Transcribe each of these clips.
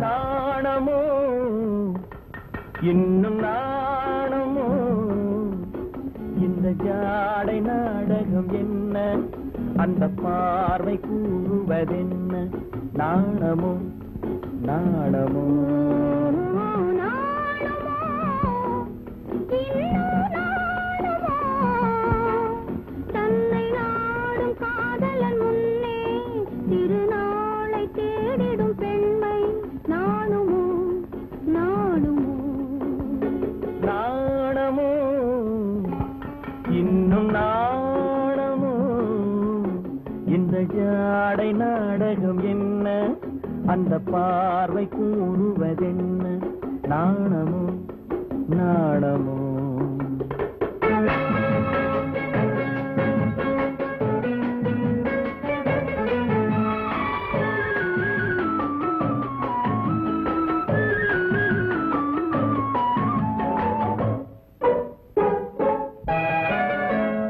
நாணமோ இன்னும் நாணமோ இந்த ஜாடை நாடகம் என்ன அந்த பார்வை கூறுவதென்ன நாணமோ நாணமோ தன்னை நாடும் காதலன் முன்னே திருநாளை தேடிடும் பெண்மை நாணுமோ நாணுமோ நாணமோ இன்னும் நாணமோ இந்த ஜாடை நாடகம் என்ன அந்த பார்வை கூறுவதென்ன நாணமோ நாணமோ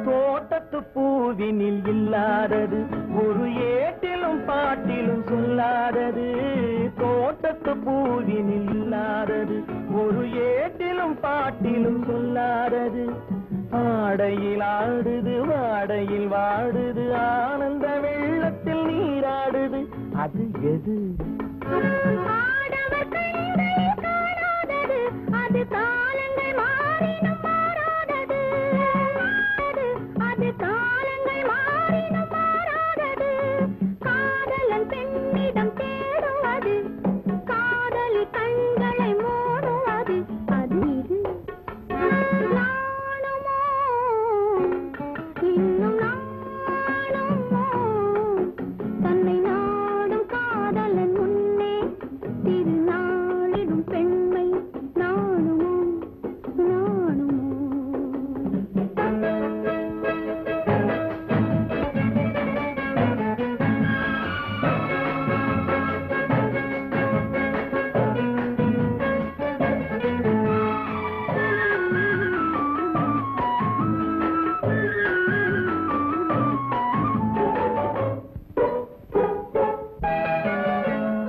தோட்டத்து பூவினில் இல்லாதது ஒரு ஏட்டிலும் பாட்டிலும் சொல்லாதது தோட்டத்து பூவினில் இல்லாதது ஒரு ஏட்டிலும் பாட்டிலும் சொல்லாதது ஆடையில் ஆடுது வாடையில் வாடுது ஆனந்த வெள்ளத்தில் நீராடுது அது எது அது காலங்கள் மாறினும் மாறாதது அது காலங்கள் மாறினும் மாறாதது காதலன் பெண்ணிடம் தேடுவது காதலி கண்களை மூடுவது அது இது நாணுமோ இன்னும் நாணுமோ தன்னை நாடும் காதலன் முன்னே திருநாளிடும் பெண்மை நாணுமோ நாணுமோ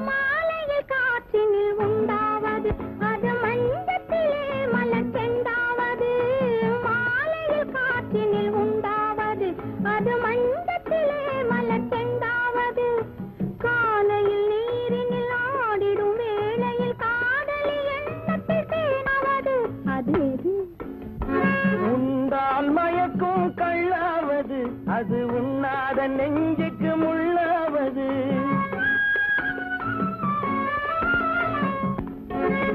மாலையில் காற்றினில் உண்டாவது அது மஞ்சத்திலே மலர் செண்டாவது மாலையில் காற்றினில் உண்டாவது அது மஞ்சத்திலே மலர் செண்டாவது காலையில் நீரினில் ஆடிடும் வேளையில் காதலி எண்ணத்தில் தேனாவது அது எது உண்டால் மயக்கும் கள்ளாவது அது உண்ணாத நெஞ்சுக்கு முள்ளாவது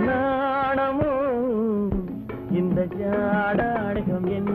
நாணமோ இந்த ஜாடாடகம் என்ன